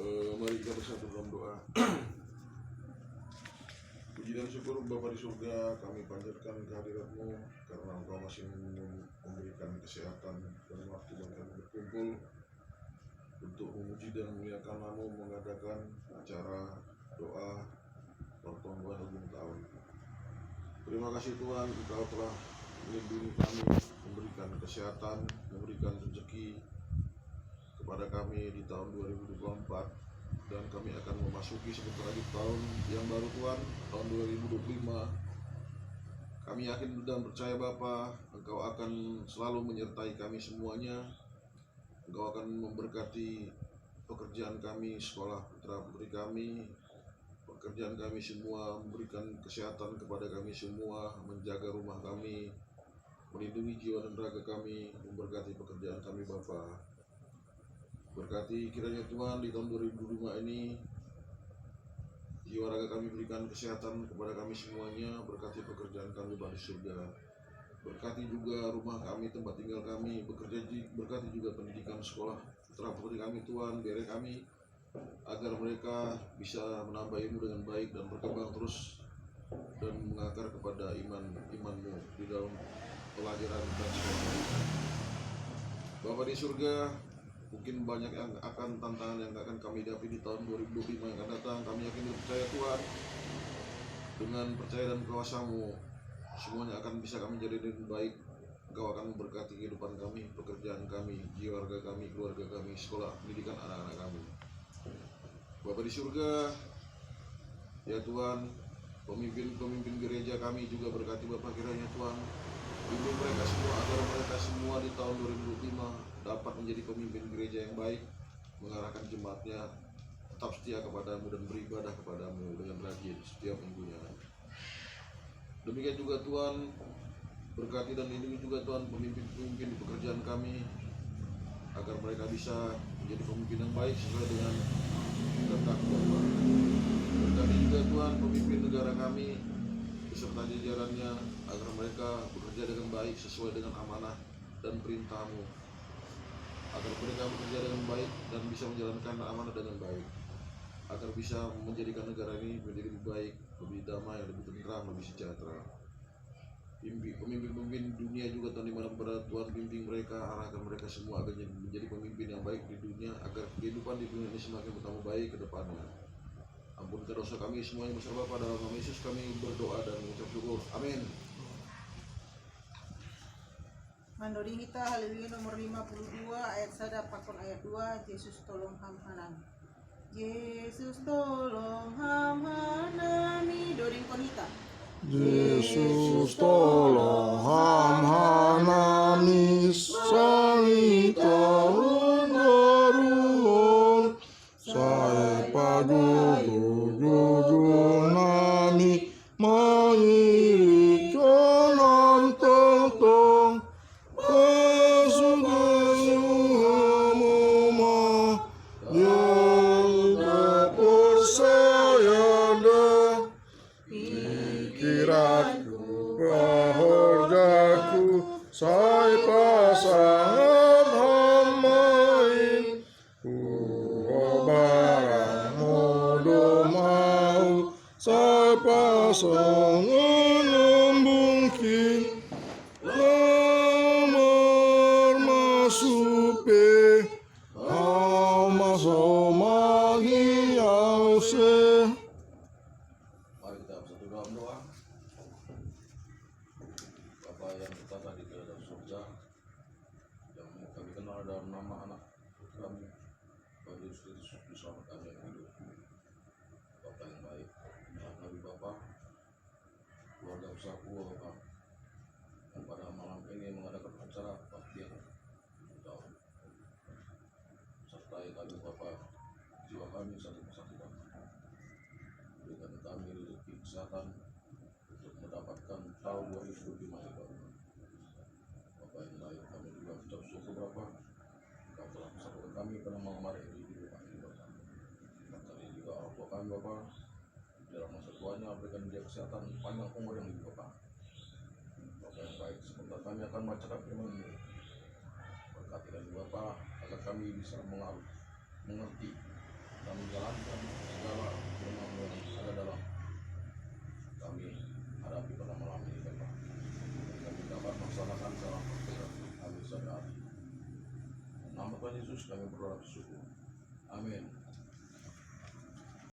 Mari kita bersatu dalam doa. Puji dan syukur Bapa di surga, kami panjatkan kehadirat-Mu karena Engkau masih memberikan kesehatan dan waktu bagi kami berkumpul untuk memuji dan memuliakan Nama-Mu, mengadakan acara doa pertemuan ujung tahun. Terima kasih Tuhan, Engkau telah melindungi kami, memberikan kesehatan, memberikan rezeki kepada kami di tahun 2024, dan kami akan memasuki sebentar lagi tahun yang baru Tuhan, tahun 2025. Kami yakin dan percaya Bapa, Engkau akan selalu menyertai kami semuanya. Engkau akan memberkati pekerjaan kami, sekolah putra putri kami, pekerjaan kami semua, memberikan kesehatan kepada kami semua, menjaga rumah kami, melindungi jiwa dan raga kami, memberkati pekerjaan kami Bapa. Berkati kiranya Tuhan di tahun 2025 ini jiwa raga kami berikan kesehatan kepada kami semuanya. Berkati pekerjaan kami Bapa di surga. Berkati juga rumah kami, tempat tinggal kami, berkati juga pendidikan sekolah putra putri kami Tuhan, bere kami, agar mereka bisa menambah ilmu dengan baik dan berkembang terus dan mengakar kepada iman-Mu di dalam pelajaran dan sekolah. Bapa di surga, mungkin banyak yang akan tantangan yang akan kami hadapi di tahun 2025 yang akan datang. Kami yakin dan percaya Tuhan, dengan percaya dan kuasa-Mu, semuanya akan bisa kami jadi dengan baik. Engkau akan memberkati kehidupan kami, pekerjaan kami, jiwa raga kami, keluarga kami, sekolah, pendidikan anak-anak kami. Bapa di surga, ya Tuhan, pemimpin gereja kami juga berkati Bapa kiranya Tuhan, bimbing mereka semua agar mereka semua di tahun 2025 dapat menjadi pemimpin gereja yang baik, mengarahkan jemaatnya tetap setia kepadamu dan beribadah kepadamu dengan rajin setiap minggunya. Demikian juga Tuhan, berkati dan lindungi juga Tuhan pemimpin-pemimpin di pekerjaan kami, agar mereka bisa menjadi pemimpin yang baik sesuai dengan kehendak Bapa. Berkati juga Tuhan pemimpin negara kami beserta jajarannya, agar mereka bekerja dengan baik sesuai dengan amanah dan perintah-Mu, agar mereka bekerja dengan baik dan bisa menjalankan amanah dengan baik, agar bisa menjadikan negara ini menjadi lebih baik, lebih damai, lebih tentram, lebih sejahtera. Pemimpin-pemimpin dunia juga Tuhan, dimana berada Tuhan, bimbing mereka, arahkan mereka semua agar menjadi pemimpin yang baik di dunia, agar kehidupan di dunia ini semakin bertambah baik ke depannya. Ampunkan dosa kami semua yang besar Bapa, dalam nama Yesus kami berdoa dan mengucap syukur. Amin. Mandori kita Haleluya nomor 52 ayat 1 pakon ayat 2. Yesus tolong ham-hanan. Yesus tolong ham-hanami doring konita. Yesus tolong ham-hanami salita undaruon saya padugunami mangirikan tentang pesugamuhama yang percaya pikiranku bahorjaku saya pasangan hamain barang modo mau saya pasangan mungkin lamar masupe amasomagi ause. Mari kita bersatu dalam doa. Bapa yang bertata di dalam surga, yang kami kenal dalam nama anak kami, Bapa Yesus Kristus, diselamatkan yang hidup. Bapa yang baik, Nabi Bapa, keluarga besarku Bapa, yang pada malam ini mengadakan acara baktian tahun. Sertai kami Bapa, jiwa kami satu persatu Bapa. Berikan kami rezeki kesehatan untuk mendapatkan tahun 2025 ini Bapa. Bapa yang baik, kami juga ucap syukur Bapa, Engkau telah bersatukan kami pada malam hari ini di rumah ini Bapa. Kami juga orang tua kami Bapa, dalam masa tuanya berikan dia kesehatan, panjang umur yang hidup Bapa. Bapa yang baik, sebentar kami akan membacakan firman-Mu. Berkati kami Bapa, agar kami bisa mengerti dan keselamatan dalam perjalanan kami sehari-hari. Dalam nama Tuhan Yesus kami berdoa bersyukur. Amin.